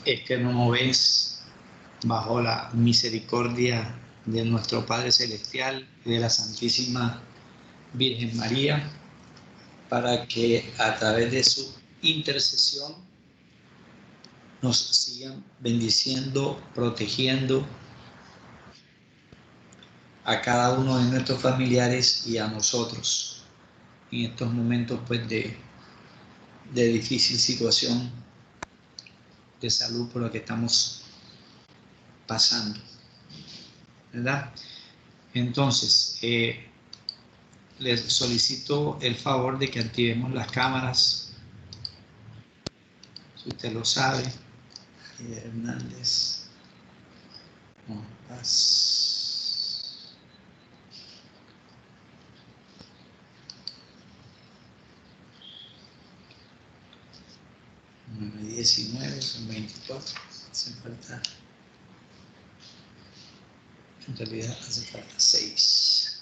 es que nos movéis bajo la misericordia de nuestro Padre Celestial y de la Santísima Virgen María, para que a través de su intercesión nos sigan bendiciendo, protegiendo a cada uno de nuestros familiares y a nosotros en estos momentos pues de difícil situación de salud por la que estamos pasando, ¿verdad? Entonces, les solicito el favor de que activemos las cámaras, si usted lo sabe. Hernández, Paz. 19, son 24, hace falta, en realidad hace falta 6.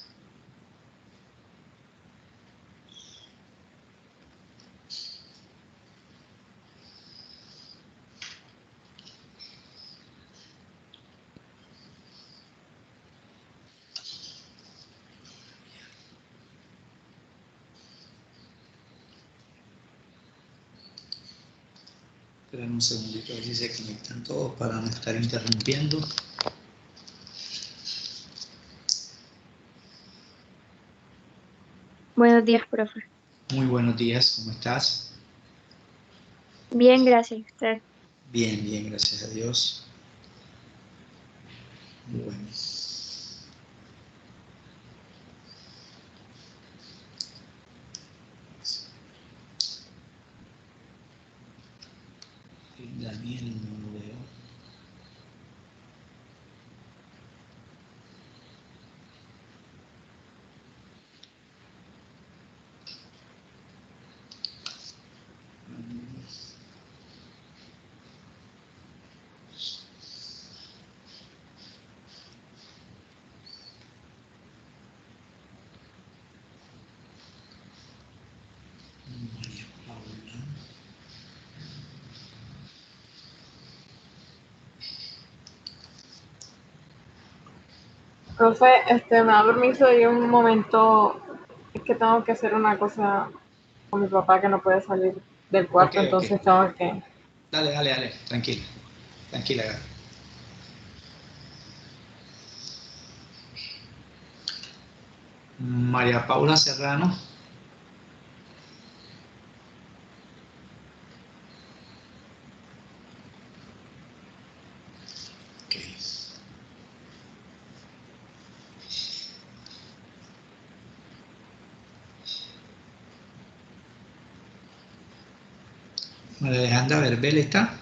Esperen un segundito a ver si se conectan todos para no estar interrumpiendo. Buenos días, profe. Muy buenos días, ¿cómo estás? Bien, gracias. ¿Usted? Bien, bien, gracias a Dios. Muy bueno. Daniel no lo veo. María Paula. Profe, me da permiso de un momento, es que tengo que hacer una cosa con mi papá que no puede salir del cuarto, Ok. entonces tengo que... Dale, tranquila, tranquila. María Paula Serrano. Ok. María Alejandra Verbel está.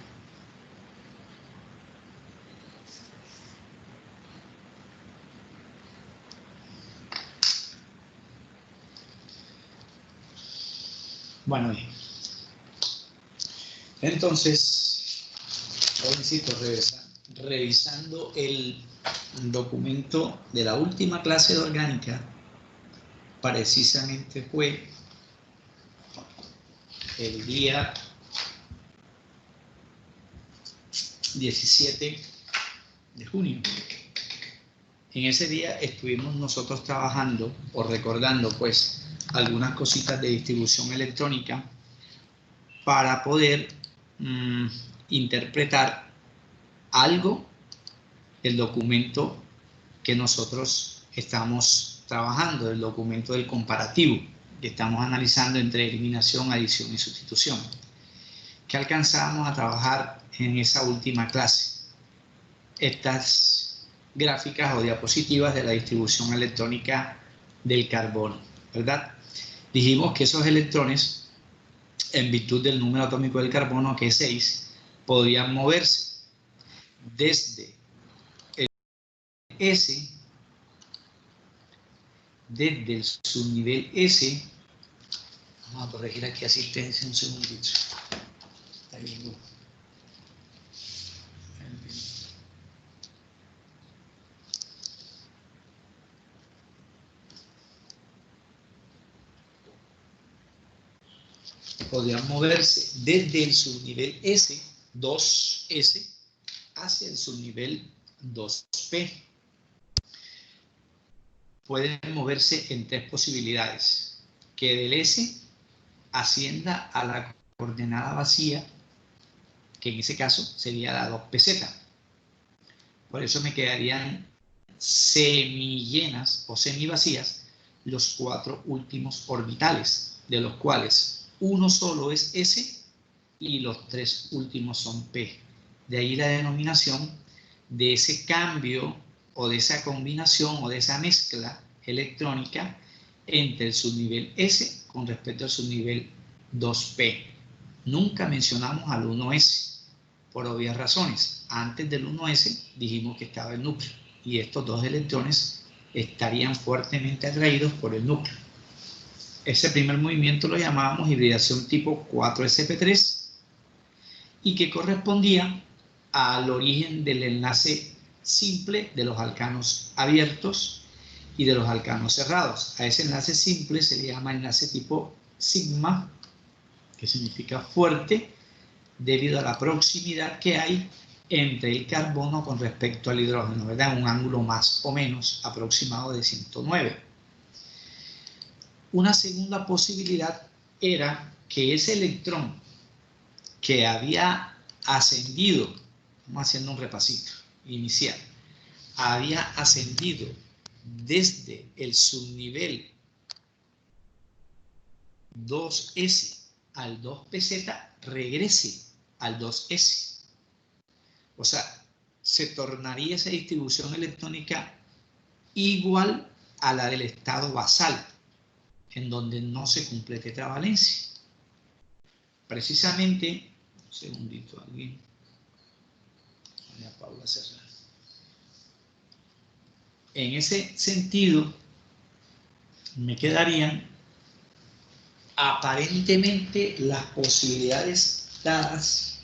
Bueno, bien. Entonces, jovencito, revisando el documento de la última clase de orgánica, precisamente fue el día 17 de junio. En ese día estuvimos nosotros trabajando o recordando pues algunas cositas de distribución electrónica para poder interpretar algo del documento que nosotros estamos trabajando, el documento del comparativo que estamos analizando entre eliminación, adición y sustitución, que alcanzamos a trabajar en esa última clase. Estas gráficas o diapositivas de la distribución electrónica del carbono, ¿verdad? Dijimos que esos electrones, en virtud del número atómico del carbono, que es 6, podían moverse desde el S, desde el subnivel S. Vamos a corregir aquí asistencia un segundito. Ahí vengo. Podían moverse desde el subnivel S 2s hacia el subnivel 2p. Pueden moverse en tres posibilidades. Que del S ascienda a la coordenada vacía, que en ese caso sería la 2pz. Por eso me quedarían semillenas o semivacías los 4 últimos orbitales, de los cuales uno solo es S y los 3 últimos son P. De ahí la denominación de ese cambio o de esa combinación o de esa mezcla electrónica entre el subnivel S con respecto al subnivel 2P. Nunca mencionamos al 1S, por obvias razones. Antes del 1S dijimos que estaba el núcleo y estos dos electrones estarían fuertemente atraídos por el núcleo. Ese primer movimiento lo llamábamos hibridación tipo 4sp3 y que correspondía al origen del enlace simple de los alcanos abiertos y de los alcanos cerrados. A ese enlace simple se le llama enlace tipo sigma, que significa fuerte, debido a la proximidad que hay entre el carbono con respecto al hidrógeno, ¿verdad? Un ángulo más o menos aproximado de 109. Una segunda posibilidad era que ese electrón que había ascendido, vamos haciendo un repasito inicial, había ascendido desde el subnivel 2s al 2pz, regrese al 2s. O sea, se tornaría esa distribución electrónica igual a la del estado basal, en donde no se cumple tetravalencia. Precisamente, un segundito, alguien. Doña Paula Serrano. En ese sentido, me quedarían aparentemente las posibilidades dadas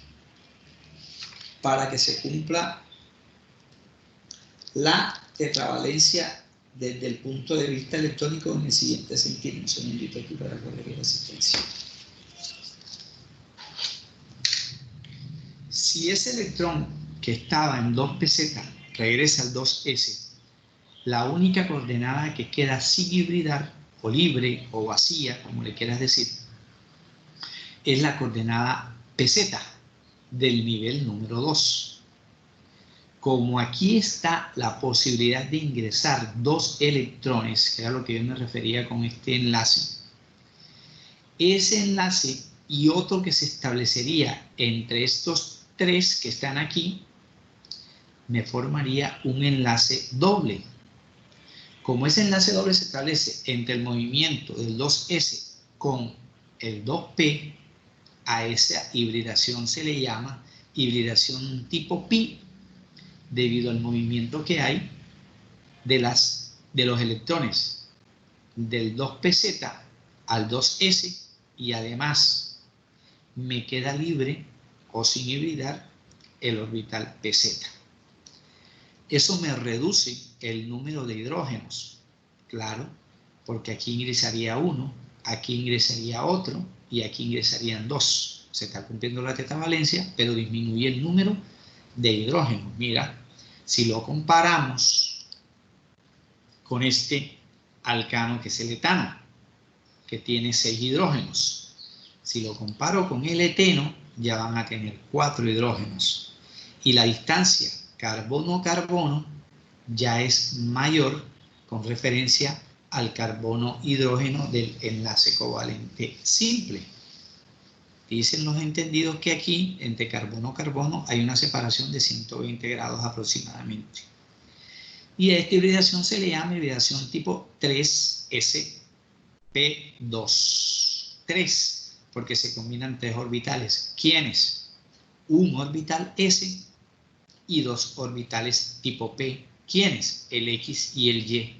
para que se cumpla la tetravalencia desde el punto de vista electrónico en el siguiente sentido. Un segundito aquí para corregir la asistencia. Si ese electrón que estaba en 2pz regresa al 2s, la única coordenada que queda sin hibridar, o libre, o vacía, como le quieras decir, es la coordenada pz del nivel número 2. Como aquí está la posibilidad de ingresar 2 electrones, que era lo que yo me refería con este enlace, ese enlace y otro que se establecería entre estos 3 que están aquí, me formaría un enlace doble. Como ese enlace doble se establece entre el movimiento del 2s con el 2p, a esa hibridación se le llama hibridación tipo pi, debido al movimiento que hay de los electrones del 2pz al 2s, y además me queda libre o sin hibridar el orbital pz. Eso me reduce el número de hidrógenos, claro, porque aquí ingresaría uno, aquí ingresaría otro y aquí ingresarían 2. Se está cumpliendo la tetravalencia, pero disminuye el número de hidrógenos. Mira, si lo comparamos con este alcano que es el etano, que tiene 6 hidrógenos, si lo comparo con el eteno, ya van a tener 4 hidrógenos. Y la distancia carbono-carbono ya es mayor con referencia al carbono-hidrógeno del enlace covalente simple. Dicen los entendidos que aquí, entre carbono-carbono, hay una separación de 120 grados aproximadamente. Y a esta hibridación se le llama hibridación tipo 3sp2. 3, porque se combinan 3 orbitales. ¿Quiénes? Un orbital S y 2 orbitales tipo P. ¿Quiénes? El X y el Y,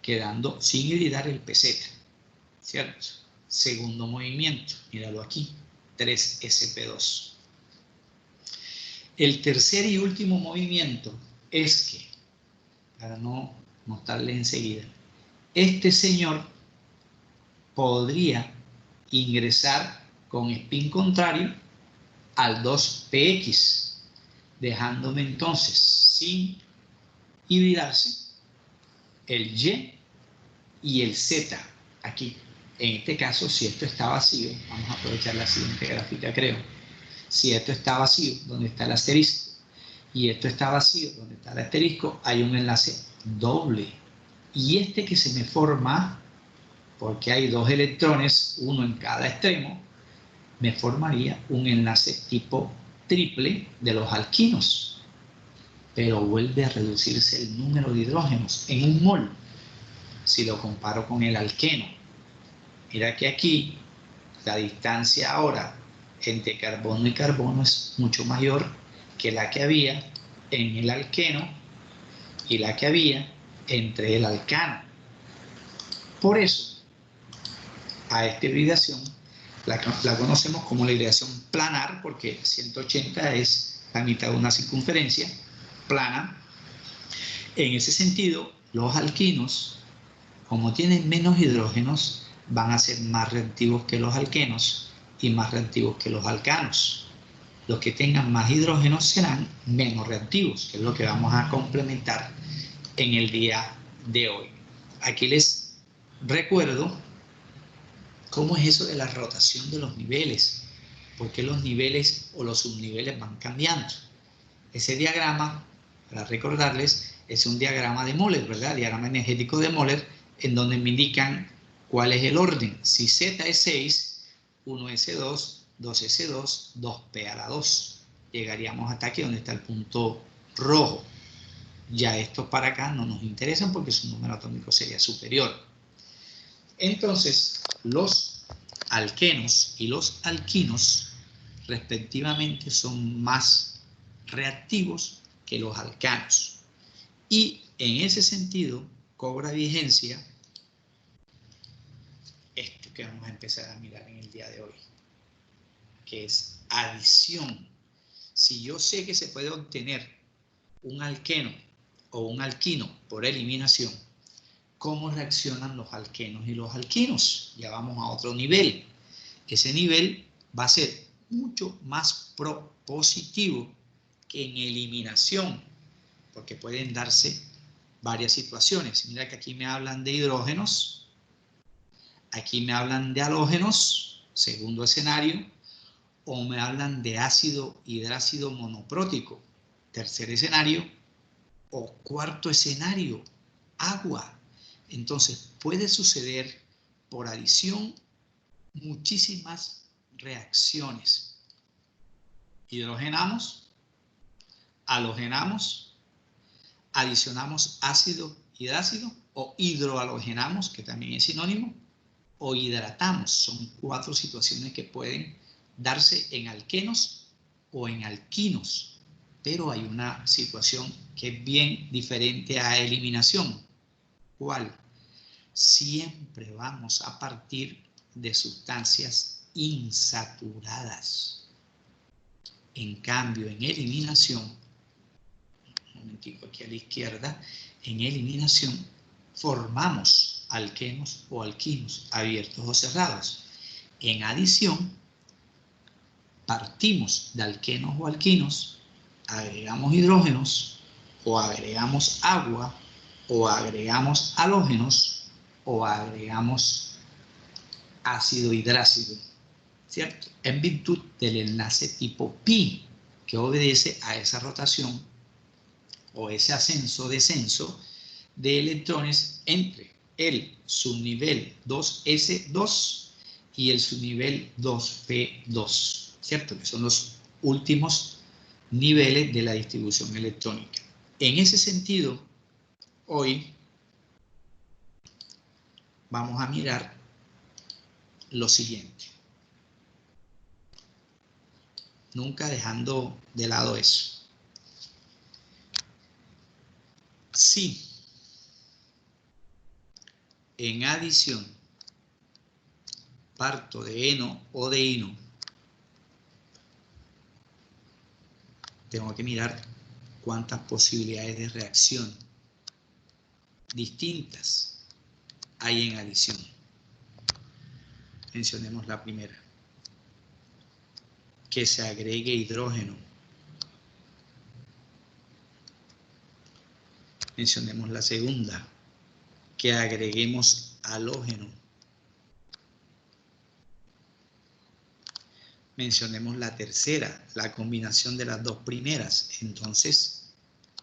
quedando sin hibridar el pz, ¿cierto? Segundo movimiento, míralo aquí, 3sp2. El tercer y último movimiento es que, para no mostrarles enseguida, este señor podría ingresar con spin contrario al 2px, dejándome entonces sin hibridarse el y el z aquí. En este caso, si esto está vacío, vamos a aprovechar la siguiente gráfica, creo. Si esto está vacío, donde está el asterisco, y esto está vacío, donde está el asterisco, hay un enlace doble. Y este que se me forma, porque hay dos electrones, uno en cada extremo, me formaría un enlace tipo triple de los alquinos. Pero vuelve a reducirse el número de hidrógenos en un mol, si lo comparo con el alqueno. Mira que aquí la distancia ahora entre carbono y carbono es mucho mayor que la que había en el alqueno y la que había entre el alcano. Por eso, a esta hibridación la conocemos como la hibridación planar, porque 180 es la mitad de una circunferencia plana. En ese sentido, los alquinos, como tienen menos hidrógenos, van a ser más reactivos que los alquenos y más reactivos que los alcanos. Los que tengan más hidrógenos serán menos reactivos, que es lo que vamos a complementar en el día de hoy. Aquí les recuerdo cómo es eso de la rotación de los niveles, por qué los niveles o los subniveles van cambiando. Ese diagrama, para recordarles, es un diagrama de Moller, ¿verdad? Diagrama energético de Moller, en donde me indican cuál es el orden. Si Z es 6, 1S2, 2S2, 2P a la 2. Llegaríamos hasta aquí donde está el punto rojo. Ya estos para acá no nos interesan porque su número atómico sería superior. Entonces, los alquenos y los alquinos respectivamente son más reactivos que los alcanos. Y en ese sentido cobra vigencia esto que vamos a empezar a mirar en el día de hoy, que es adición. Si yo sé que se puede obtener un alqueno o un alquino por eliminación, ¿cómo reaccionan los alquenos y los alquinos? Ya vamos a otro nivel. Ese nivel va a ser mucho más propositivo que en eliminación, porque pueden darse varias situaciones. Mira que aquí me hablan de hidrógenos, aquí me hablan de halógenos, segundo escenario, o me hablan de ácido hidrácido monoprótico, tercer escenario, o cuarto escenario, agua. Entonces puede suceder por adición muchísimas reacciones. Hidrogenamos, halogenamos, adicionamos ácido hidrácido o hidrohalogenamos, que también es sinónimo, o hidratamos. Son 4 situaciones que pueden darse en alquenos o en alquinos, pero hay una situación que es bien diferente a eliminación. ¿Cuál? Siempre vamos a partir de sustancias insaturadas. En cambio, en eliminación, un momentico aquí a la izquierda, en eliminación formamos alquenos o alquinos abiertos o cerrados. En adición, partimos de alquenos o alquinos, agregamos hidrógenos o agregamos agua o agregamos halógenos o agregamos ácido hidrácido, ¿cierto? En virtud del enlace tipo pi, que obedece a esa rotación o ese ascenso-descenso de electrones entre el subnivel 2s2 y el subnivel 2p2, ¿cierto? Que son los últimos niveles de la distribución electrónica. En ese sentido, hoy vamos a mirar lo siguiente. Nunca dejando de lado eso. Si en adición parto de heno o de hino, tengo que mirar cuántas posibilidades de reacción distintas hay en adición. Mencionemos la primera. que se agregue hidrógeno. Mencionemos la segunda, que agreguemos halógeno. Mencionemos la tercera, la combinación de las dos primeras. Entonces,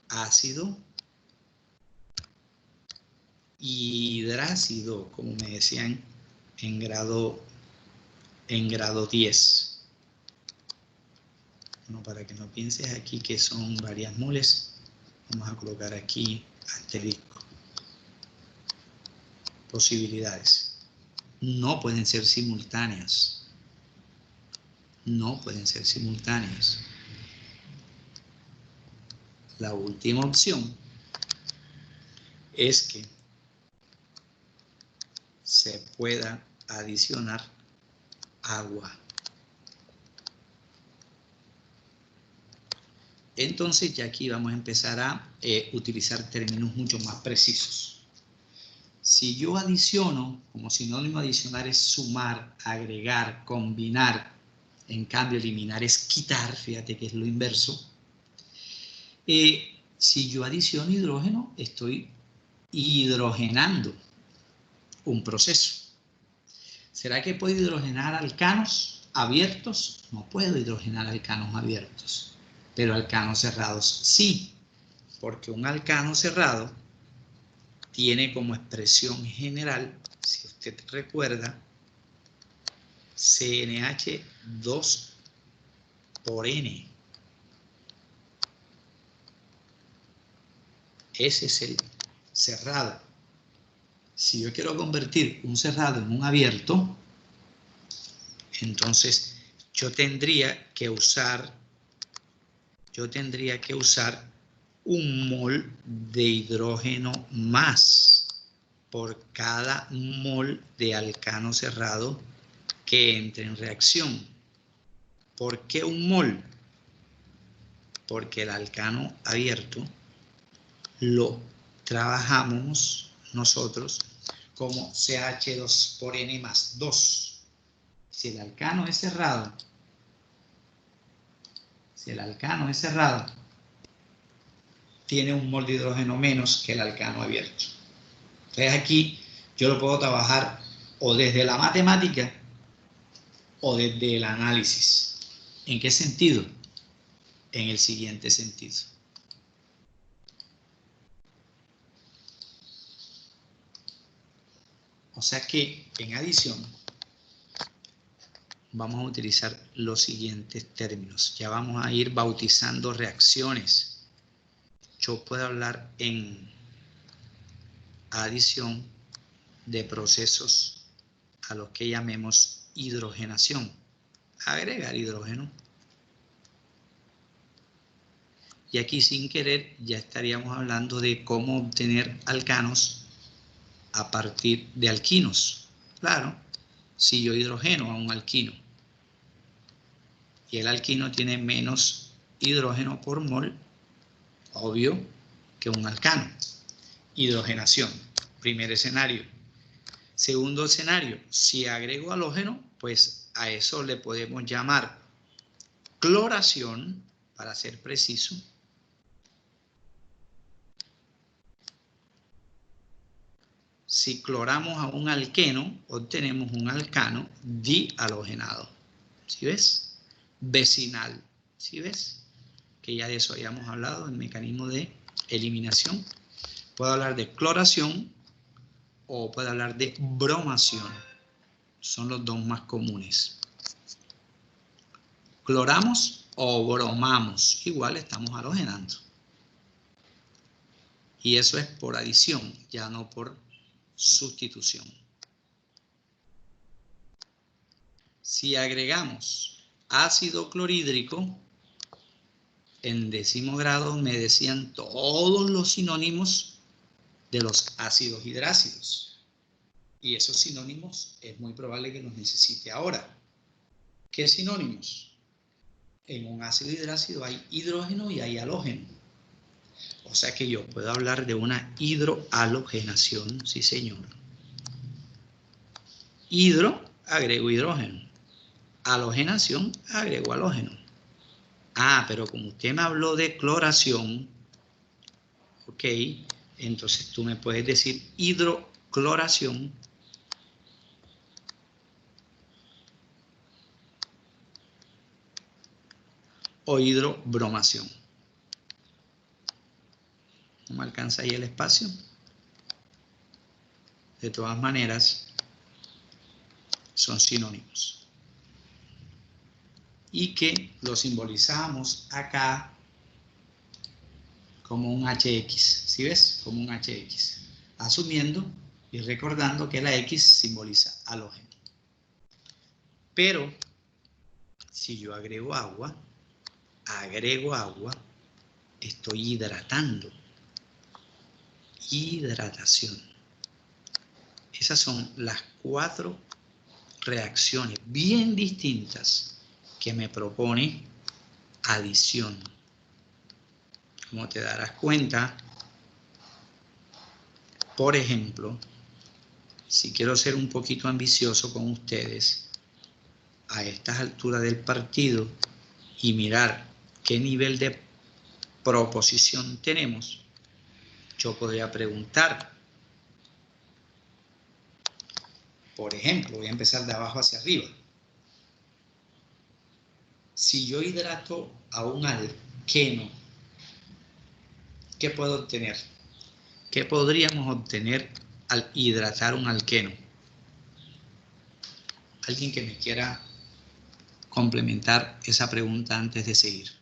ácido y hidrácido, como me decían en grado 10. Bueno, para que no pienses aquí que son varias moles, vamos a colocar aquí asterisco. Posibilidades. No pueden ser simultáneas. No pueden ser simultáneas. La última opción es que se pueda adicionar agua. Entonces ya aquí vamos a empezar a utilizar términos mucho más precisos. Si yo adiciono, como sinónimo adicionar es sumar, agregar, combinar. En cambio, eliminar es quitar, fíjate que es lo inverso. Si yo adiciono hidrógeno, estoy hidrogenando un proceso. ¿Será que puedo hidrogenar alcanos abiertos? No puedo hidrogenar alcanos abiertos, pero alcanos cerrados sí, porque un alcano cerrado tiene como expresión general, si usted recuerda, CnH2 por N. Ese es el cerrado. Si yo quiero convertir un cerrado en un abierto, entonces yo tendría que usar un mol de hidrógeno más por cada mol de alcano cerrado que entre en reacción. ¿Por qué un mol? Porque el alcano abierto lo trabajamos nosotros como CH2 por N más 2. Si el alcano es cerrado, tiene un mol de hidrógeno menos que el alcano abierto. Entonces aquí yo lo puedo trabajar o desde la matemática o desde el análisis. ¿En qué sentido? En el siguiente sentido. O sea que en adición vamos a utilizar los siguientes términos. Ya vamos a ir bautizando reacciones. Yo puedo hablar en adición de procesos a los que llamemos hidrogenación. Agregar hidrógeno. Y aquí sin querer ya estaríamos hablando de cómo obtener alcanos a partir de alquinos. Claro, si yo hidrogeno a un alquino y el alquino tiene menos hidrógeno por mol, obvio que un alcano. Hidrogenación, primer escenario. Segundo escenario, si agrego halógeno, pues a eso le podemos llamar cloración, para ser preciso. Si cloramos a un alqueno, obtenemos un alcano dihalogenado. ¿Sí ves? Vecinal. ¿Sí ves? Que ya de eso habíamos hablado, el mecanismo de eliminación. Puedo hablar de cloración o puedo hablar de bromación. Son los dos más comunes. Cloramos o bromamos. Igual estamos halogenando. Y eso es por adición, ya no por sustitución. Si agregamos ácido clorhídrico, en 10º grado me decían todos los sinónimos de los ácidos hidrácidos. Y esos sinónimos es muy probable que los necesite ahora. ¿Qué sinónimos? En un ácido hidrácido hay hidrógeno y hay halógeno. O sea que yo puedo hablar de una hidrohalogenación, sí señor. Hidro, agrego hidrógeno. halogenación, agrego halógeno. Ah, pero como usted me habló de cloración, ok, entonces tú me puedes decir hidrocloración o hidrobromación. ¿No me alcanza ahí el espacio? De todas maneras, son sinónimos. Y que lo simbolizamos acá como un HX. ¿Sí ves? Como un HX. Asumiendo y recordando que la X simboliza halógeno. Pero, si yo agrego agua, estoy hidratando. Hidratación. Esas son las 4 reacciones bien distintas que me propone adición. Como te darás cuenta, por ejemplo, si quiero ser un poquito ambicioso con ustedes, a estas alturas del partido y mirar qué nivel de proposición tenemos, yo podría preguntar, por ejemplo, voy a empezar de abajo hacia arriba. Si yo hidrato a un alqueno, ¿qué puedo obtener? ¿Qué podríamos obtener al hidratar un alqueno? ¿Alguien que me quiera complementar esa pregunta antes de seguir?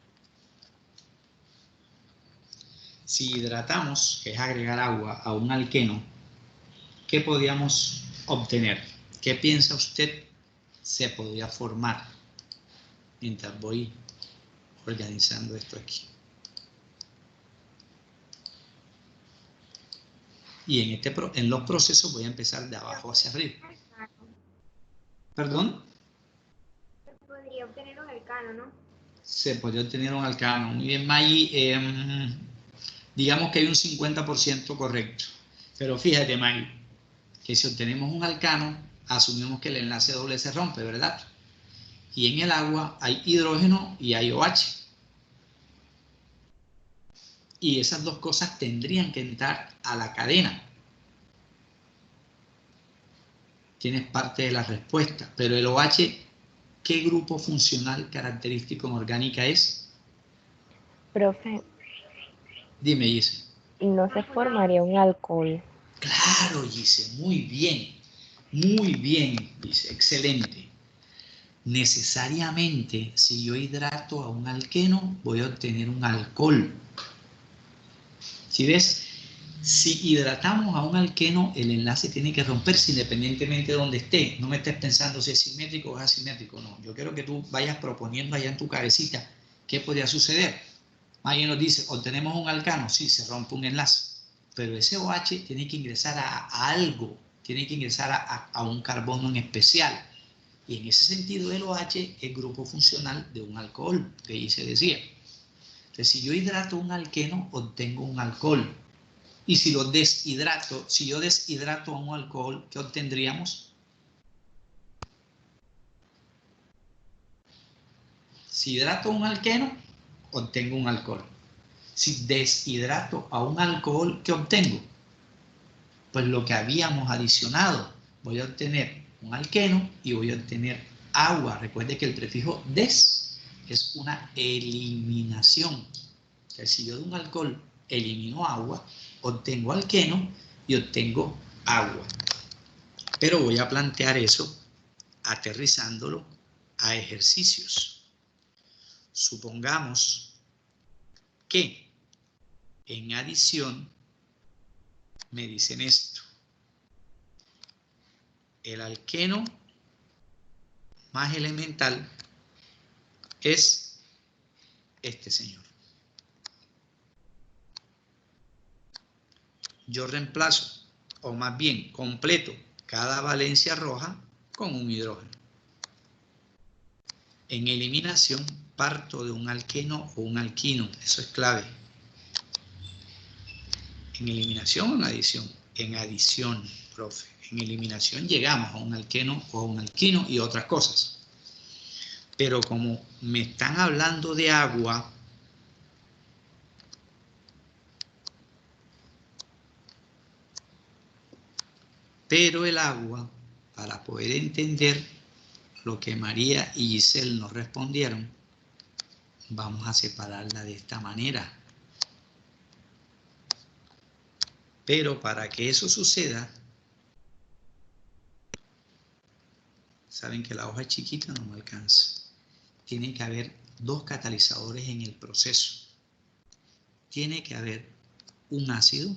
Si hidratamos, que es agregar agua a un alqueno, ¿qué podríamos obtener? ¿Qué piensa usted se podría formar? Mientras voy organizando esto aquí. Y en los procesos voy a empezar de abajo hacia arriba. ¿Perdón? Se podría obtener un alcano, ¿no? Se podría obtener un alcano. Muy bien, Maggie. Digamos que hay un 50% correcto. Pero fíjate, Maggie, que si obtenemos un alcano, asumimos que el enlace doble se rompe, ¿verdad? Y en el agua hay hidrógeno y hay OH. Y esas dos cosas tendrían que entrar a la cadena. Tienes parte de la respuesta. Pero el OH, ¿qué grupo funcional característico en orgánica es? Profe, Dime, Gise. ¿y no se formaría un alcohol? Claro, Gise, muy bien, Gise, excelente. Necesariamente, si yo hidrato a un alqueno, voy a obtener un alcohol. ¿Sí ves? Si hidratamos a un alqueno, el enlace tiene que romperse independientemente de donde esté. No me estés pensando si es simétrico o es asimétrico, no. Yo quiero que tú vayas proponiendo allá en tu cabecita qué podría suceder. Alguien nos dice, obtenemos un alcano, sí, se rompe un enlace. Pero ese OH tiene que ingresar a algo, tiene que ingresar a un carbono en especial. Y en ese sentido el OH es grupo funcional de un alcohol, que ahí se decía. Entonces, si yo hidrato un alqueno, obtengo un alcohol. Y si lo deshidrato, si yo deshidrato a un alcohol, ¿qué obtendríamos? Si hidrato un alqueno, obtengo un alcohol. Si deshidrato a un alcohol, ¿qué obtengo? Pues lo que habíamos adicionado. Voy a obtener un alqueno y voy a obtener agua. Recuerde que el prefijo des es una eliminación. Entonces, si yo de un alcohol elimino agua, obtengo alqueno y obtengo agua. Pero voy a plantear eso aterrizándolo a ejercicios. Supongamos que en adición me dicen esto. El alqueno más elemental es este señor. Yo reemplazo, o más bien completo, cada valencia roja con un hidrógeno. En eliminación parto de un alqueno o un alquino, eso es clave. En eliminación o en adición. En adición, profe. En eliminación llegamos a un alqueno o a un alquino y otras cosas. Pero como me están hablando de agua, pero el agua, para poder entender lo que María y Giselle nos respondieron, vamos a separarla de esta manera. Pero para que eso suceda, saben que la hoja es chiquita, no me alcanza. Tiene que haber dos catalizadores en el proceso. Tiene que haber un ácido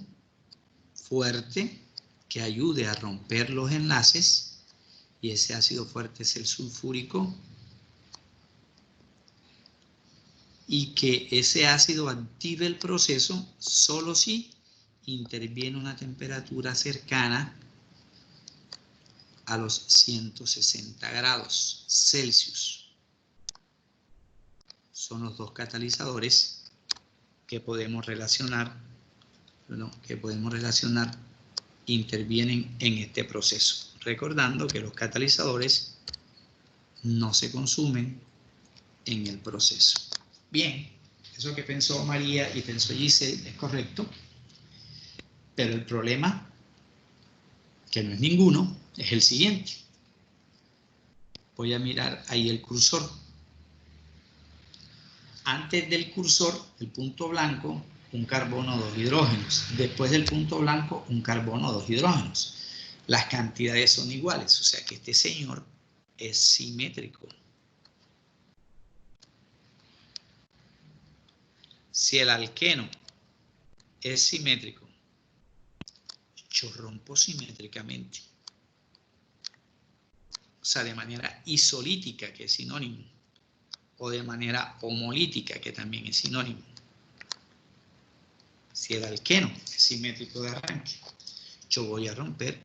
fuerte que ayude a romper los enlaces, y ese ácido fuerte es el sulfúrico, y que ese ácido active el proceso solo si interviene una temperatura cercana a los 160 grados Celsius. Son los dos catalizadores que podemos relacionar, intervienen en este proceso. Recordando que los catalizadores no se consumen en el proceso. Bien, eso que pensó María y pensó Giselle es correcto, pero el problema, que no es ninguno, es el siguiente. Voy a mirar ahí el cursor. Antes del cursor, el punto blanco, un carbono, 2 hidrógenos. Después del punto blanco, un carbono, 2 hidrógenos. Las cantidades son iguales, o sea que este señor es simétrico. Si el alqueno es simétrico, yo rompo simétricamente. O sea, de manera isolítica, que es sinónimo, o de manera homolítica, que también es sinónimo. Si el alqueno es simétrico de arranque, yo voy a romper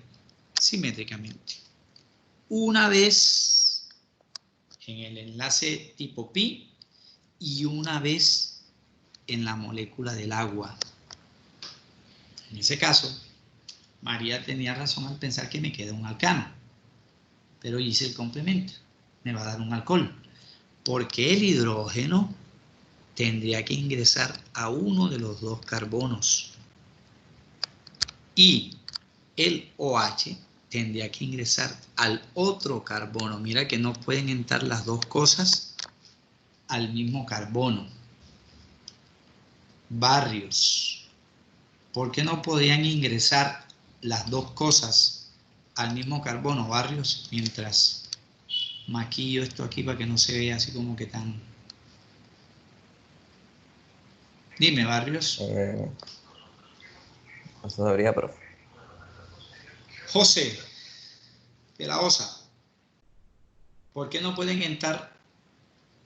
simétricamente. Una vez en el enlace tipo pi y una vez en la molécula del agua. En ese caso, María tenía razón al pensar que me queda un alcano, pero hice el complemento, me va a dar un alcohol, porque el hidrógeno tendría que ingresar a uno de los dos carbonos y el OH tendría que ingresar al otro carbono. Mira que no pueden entrar las dos cosas al mismo carbono. Barrios, ¿por qué no podían ingresar las dos cosas al mismo carbono, Barrios? Mientras maquillo esto aquí para que no se vea así como que tan... Dime, Barrios. No sabría, profe. José, de la OSA, ¿por qué no pueden entrar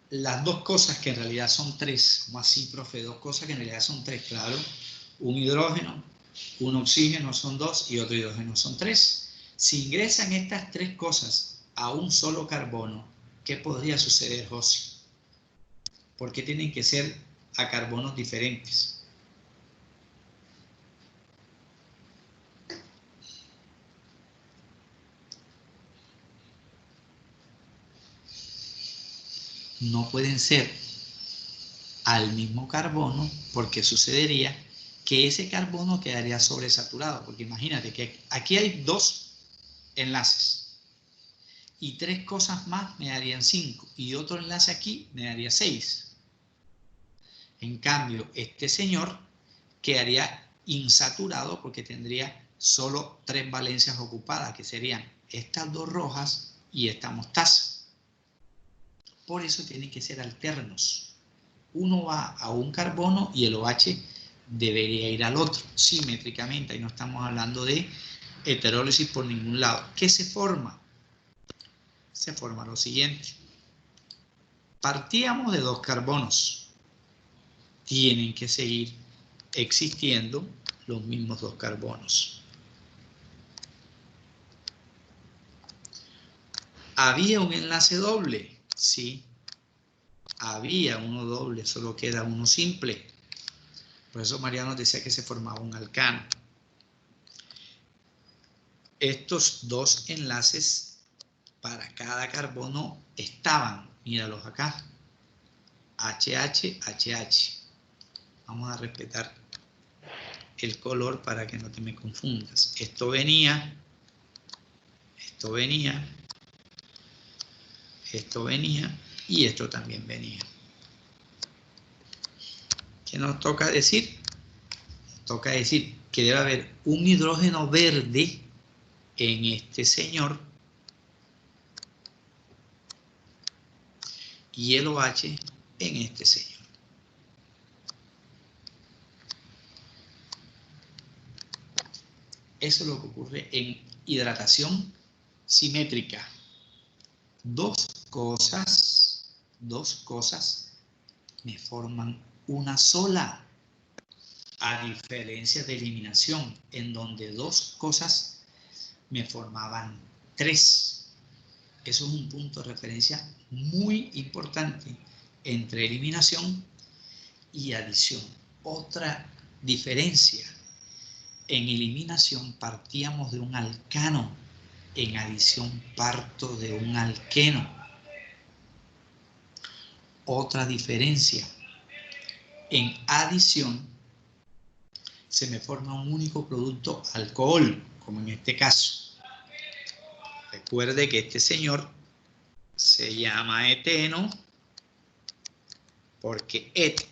las dos cosas que en realidad son tres? ¿Cómo así, profe? Dos cosas que en realidad son tres, claro. Un hidrógeno, un oxígeno son dos y otro hidrógeno son tres. Si ingresan estas tres cosas a un solo carbono, ¿qué podría suceder, José? ¿Por qué tienen que ser a carbonos diferentes? No pueden ser al mismo carbono, porque sucedería que ese carbono quedaría sobresaturado, porque imagínate que aquí hay dos enlaces y tres cosas más me darían 5 y otro enlace aquí me daría 6. En cambio, este señor quedaría insaturado porque tendría solo 3 valencias ocupadas, que serían estas dos rojas y esta mostaza. Por eso tienen que ser alternos. Uno va a un carbono y el OH debería ir al otro, simétricamente. Ahí no estamos hablando de heterólisis por ningún lado. ¿Qué se forma? Se forma lo siguiente. Partíamos de 2 carbonos. Tienen que seguir existiendo los mismos 2 carbonos. ¿Había un enlace doble? Sí. Había uno doble, solo queda uno simple. Por eso María nos decía que se formaba un alcano. Estos dos enlaces para cada carbono estaban, míralos acá. HH, HH. Vamos a respetar el color para que no te me confundas. Esto venía, esto venía, esto venía y esto también venía. ¿Qué nos toca decir? Nos toca decir que debe haber un hidrógeno verde en este señor y el OH en este señor. Eso es lo que ocurre en hidratación simétrica. Dos cosas me forman una sola, a diferencia de eliminación, en donde dos cosas me formaban tres. Eso es un punto de referencia muy importante entre eliminación y adición. Otra diferencia: en eliminación partíamos de un alcano, en adición parto de un alqueno. Otra diferencia: en adición se me forma un único producto alcohol, como en este caso. Recuerde que este señor se llama eteno porque et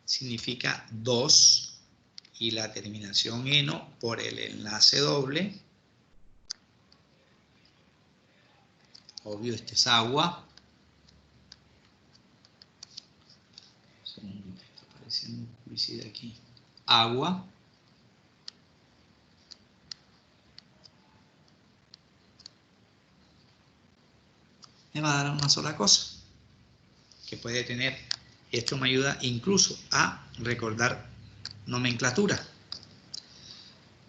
significa dos y la terminación eno por el enlace doble. Obvio, este es agua. Está apareciendo publicidad aquí. Agua. Me va a dar una sola cosa que puede tener. Esto me ayuda incluso a recordar nomenclatura.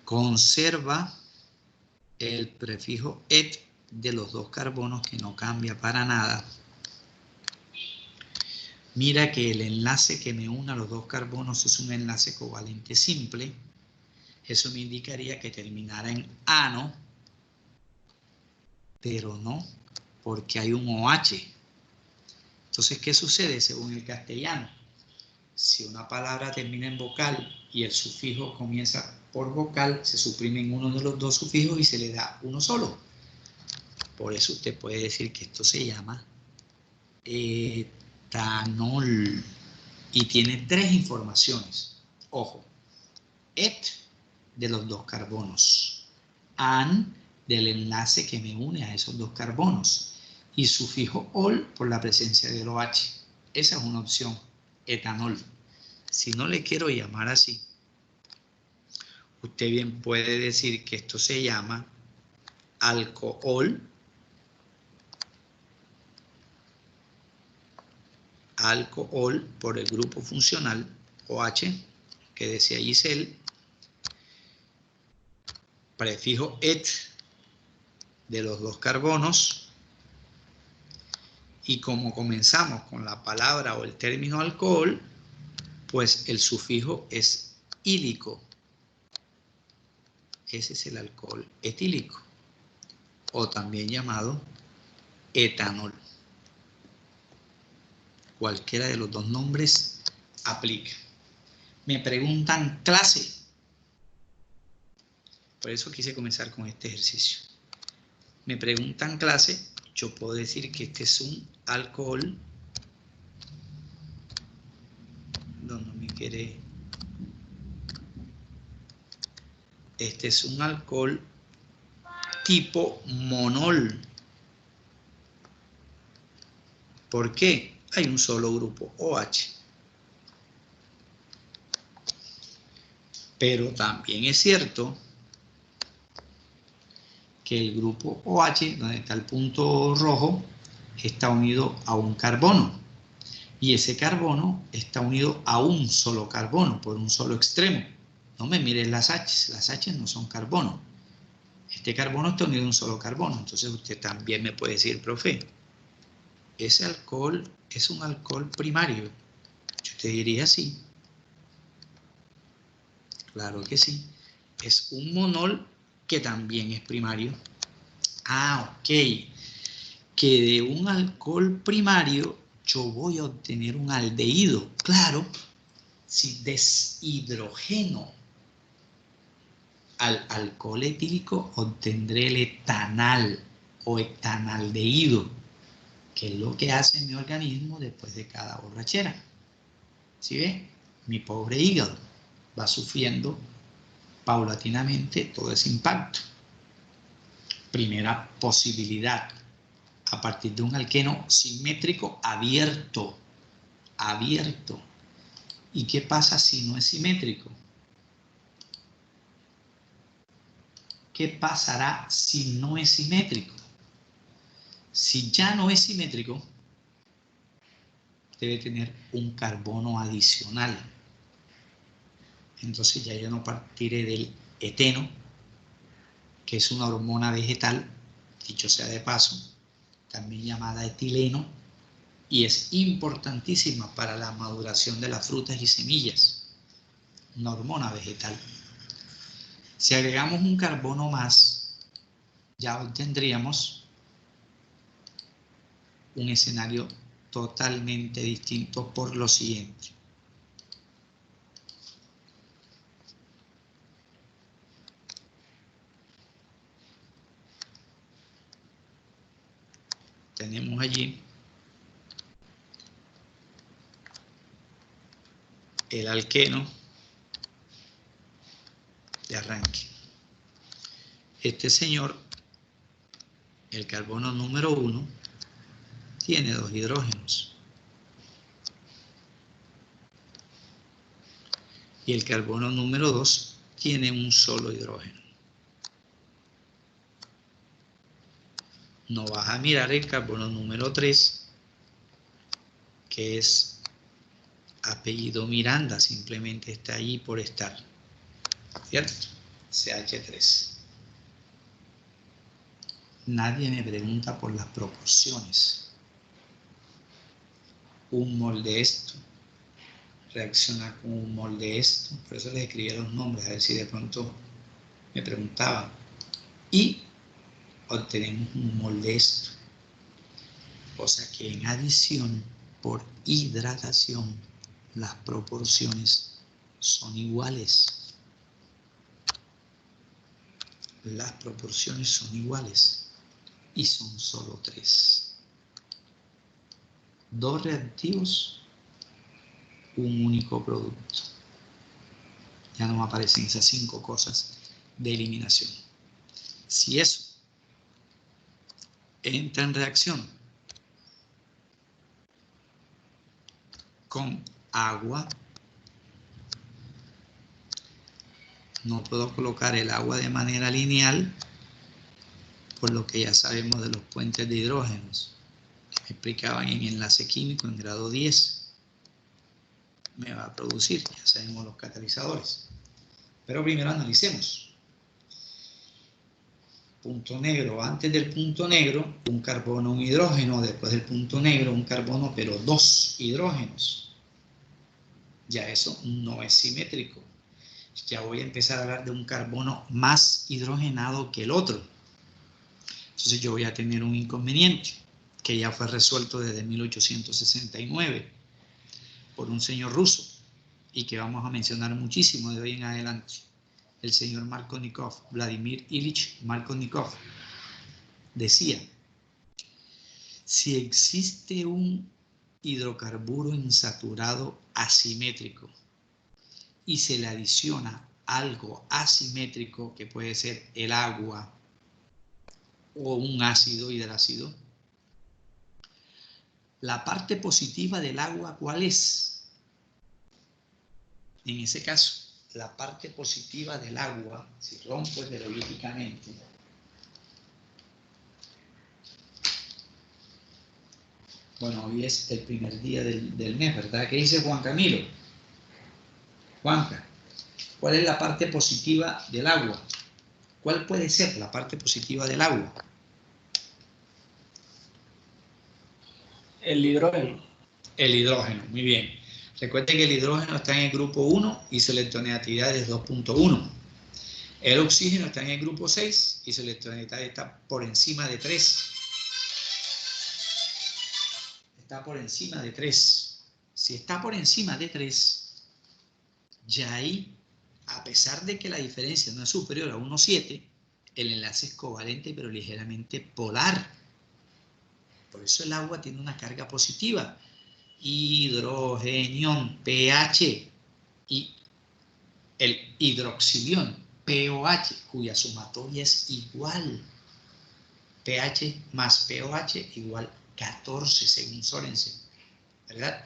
Conserva el prefijo et de los dos carbonos, que no cambia para nada. Mira que el enlace que me une a los dos carbonos es un enlace covalente simple. Eso me indicaría que terminara en ano, pero no, porque hay un OH. Entonces, ¿qué sucede según el castellano? Si una palabra termina en vocal y el sufijo comienza por vocal, se suprimen uno de los dos sufijos y se le da uno solo. Por eso usted puede decir que esto se llama etanol. Y tiene tres informaciones. Ojo. Et de los dos carbonos. An del enlace que me une a esos dos carbonos. Y sufijo ol por la presencia del OH. Esa es una opción. Etanol. Si no le quiero llamar así, usted bien puede decir que esto se llama alcohol. Alcohol por el grupo funcional OH que decía Giselle, prefijo et de los dos carbonos, y como comenzamos con la palabra o el término alcohol, pues el sufijo es ílico. Ese es el alcohol etílico, o también llamado etanol. Cualquiera de los dos nombres aplica. Me preguntan clase. Por eso quise comenzar con este ejercicio. Me preguntan clase, yo puedo decir que este es un alcohol. ¿Dónde me quiere? Este es un alcohol tipo monol. ¿Por qué? Hay un solo grupo OH. Pero también es cierto que el grupo OH, donde está el punto rojo, está unido a un carbono. Y ese carbono está unido a un solo carbono, por un solo extremo. No me miren las H, las H no son carbono. Este carbono está unido a un solo carbono. Entonces usted también me puede decir, profe, ese alcohol es un alcohol primario. Yo te diría sí. Claro que sí. Es un monol que también es primario. Ah, ok. que de un alcohol primario yo voy a obtener un aldehído. Claro, si deshidrogeno al alcohol etílico, obtendré el etanal o etanaldehído, que es lo que hace mi organismo después de cada borrachera. ¿Sí ve? Mi pobre hígado va sufriendo paulatinamente todo ese impacto. Primera posibilidad, a partir de un alqueno simétrico abierto. ¿Y qué pasa si no es simétrico? ¿Qué pasará si no es simétrico? Si ya no es simétrico, debe tener un carbono adicional. Entonces ya yo no partiré del eteno, que es una hormona vegetal, dicho sea de paso, también llamada etileno, y es importantísima para la maduración de las frutas y semillas, una hormona vegetal. Si agregamos un carbono más, ya obtendríamos un escenario totalmente distinto por lo siguiente. Tenemos allí el alqueno de arranque. Este señor, el carbono número 1, tiene 2 hidrógenos. Y el carbono número 2 tiene un solo hidrógeno. No vas a mirar el carbono número 3, que es apellido Miranda, simplemente está allí por estar, ¿cierto? CH3. Nadie me pregunta por las proporciones. Un mol de esto reacciona con un mol de esto, por eso les escribí los nombres, a ver si de pronto me preguntaban. Y obtenemos un mol de esto. O sea que en adición, por hidratación, las proporciones son iguales. Las proporciones son iguales y son solo 3. 2 reactivos, un único producto. Ya no me aparecen esas 5 cosas de eliminación. Si eso entra en reacción con agua, no puedo colocar el agua de manera lineal, por lo que ya sabemos de los puentes de hidrógenos que me explicaban en enlace químico en grado 10. Me va a producir, ya sabemos los catalizadores. Pero primero analicemos. Punto negro, antes del punto negro, un carbono, un hidrógeno, después del punto negro, un carbono, pero 2 hidrógenos. Ya eso no es simétrico. Ya voy a empezar a hablar de un carbono más hidrogenado que el otro. Entonces yo voy a tener un inconveniente que ya fue resuelto desde 1869 por un señor ruso y que vamos a mencionar muchísimo de hoy en adelante. El señor Markovnikov, Vladimir Ilich Markovnikov, decía: si existe un hidrocarburo insaturado asimétrico y se le adiciona algo asimétrico, que puede ser el agua o un ácido hidrácido, la parte positiva del agua, ¿cuál es? En ese caso, la parte positiva del agua, si rompo hidrolíticamente, bueno, hoy es el primer día del mes, ¿verdad? ¿Qué dice Juan Camilo? Juanca, ¿cuál es la parte positiva del agua? ¿Cuál puede ser la parte positiva del agua? El hidrógeno. El hidrógeno, muy bien. Recuerden que el hidrógeno está en el grupo 1 y su electronegatividad es 2.1. El oxígeno está en el grupo 6 y su electronegatividad está por encima de 3. está por encima de 3. Si está por encima de 3, ya ahí, a pesar de que la diferencia no es superior a 1,7, el enlace es covalente pero ligeramente polar. Por eso el agua tiene una carga positiva. Hidrogenión, pH, y el hidroxilión, pOH, cuya sumatoria es igual. pH más pOH igual 14, según Sorensen, ¿verdad?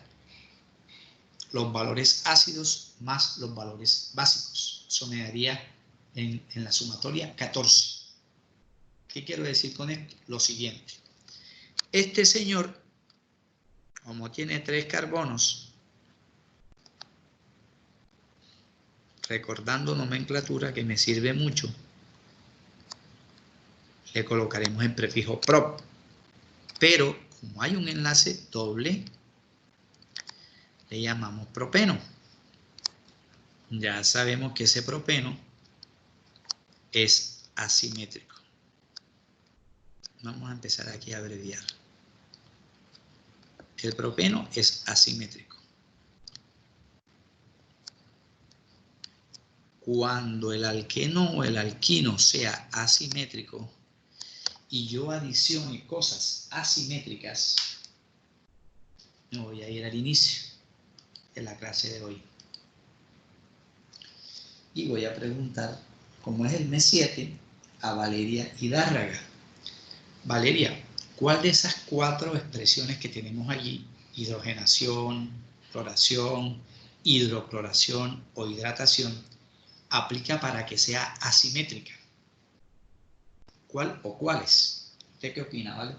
Los valores ácidos más los valores básicos. Eso me daría en la sumatoria 14. ¿Qué quiero decir con esto? Lo siguiente. Este señor, como tiene 3 carbonos, recordando nomenclatura que me sirve mucho, le colocaremos el prefijo prop. Pero como hay un enlace doble, le llamamos propeno. Ya sabemos que ese propeno es asimétrico. Vamos a empezar aquí a abreviar. El propeno es asimétrico. Cuando el alqueno o el alquino sea asimétrico y yo adicione cosas asimétricas, me voy a ir al inicio de la clase de hoy. Y voy a preguntar, como es el mes 7, a Valeria Hidárraga. Valeria, ¿cuál de esas 4 expresiones que tenemos allí, hidrogenación, cloración, hidrocloración o hidratación, aplica para que sea asimétrica? ¿Cuál o cuáles? ¿Usted qué opina, Vale?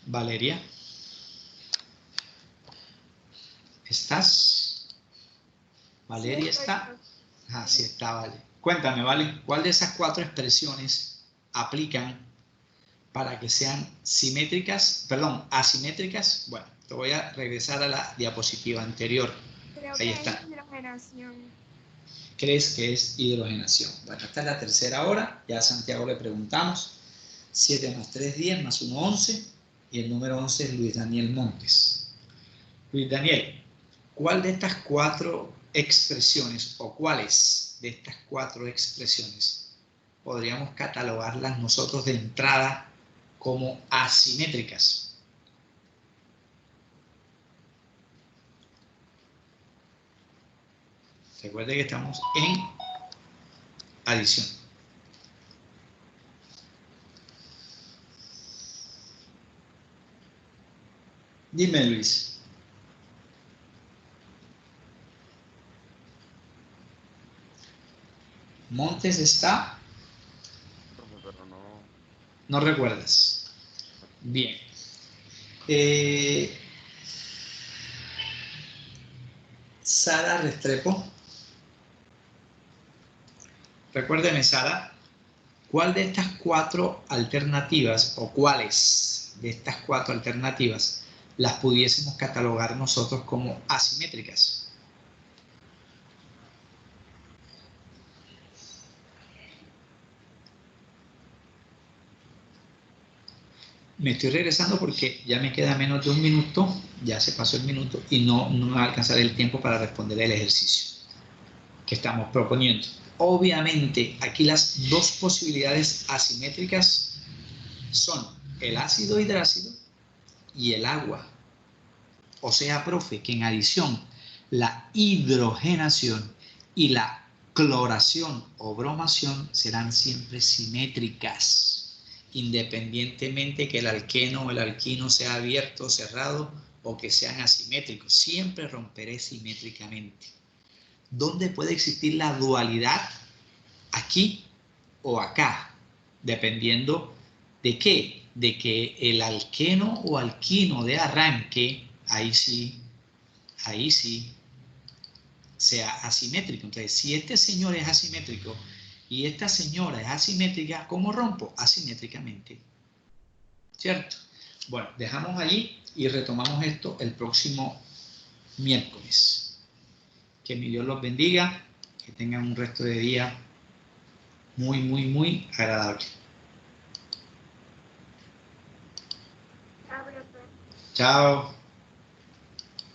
Valeria, ¿estás? ¿Valeria Sí, está? Ah, sí está, Vale. Cuéntame, Vale, ¿cuál de esas 4 expresiones aplican para que sean simétricas, perdón, asimétricas? Bueno, te voy a regresar a la diapositiva anterior. Creo Ahí que está. es hidrogenación. ¿Crees que es hidrogenación? Bueno, esta es la tercera hora. Ya a Santiago le preguntamos. 7 más 3, 10, más 1, 11. Y el número 11 es Luis Daniel Montes. Luis Daniel, ¿cuál de estas 4 expresiones o cuáles de estas 4 expresiones podríamos catalogarlas nosotros de entrada como asimétricas? Recuerde que estamos en adición. Dime, Luis. Montes está. Pero no. No recuerdas. Bien. Sara Restrepo. Recuérdeme, Sara, ¿cuál de estas 4 alternativas o cuáles de estas 4 alternativas las pudiésemos catalogar nosotros como asimétricas? Me estoy regresando porque ya me queda menos de 1 minuto, ya se pasó el minuto y no me va a alcanzar el tiempo para responder el ejercicio que estamos proponiendo. Obviamente, aquí las 2 posibilidades asimétricas son el ácido hidrácido y el agua. O sea, profe, que en adición la hidrogenación y la cloración o bromación serán siempre simétricas, independientemente que el alqueno o el alquino sea abierto o cerrado o que sean asimétricos. Siempre romperé simétricamente. ¿Dónde puede existir la dualidad? Aquí o acá, dependiendo de qué, de que el alqueno o alquino de arranque, ahí sí, sea asimétrico. Entonces, si este señor es asimétrico y esta señora es asimétrica, ¿cómo rompo? Asimétricamente. ¿Cierto? Bueno, dejamos allí y retomamos esto el próximo miércoles. Que mi Dios los bendiga. Que tengan un resto de día muy, muy, muy agradable. Ah, profe. Chao.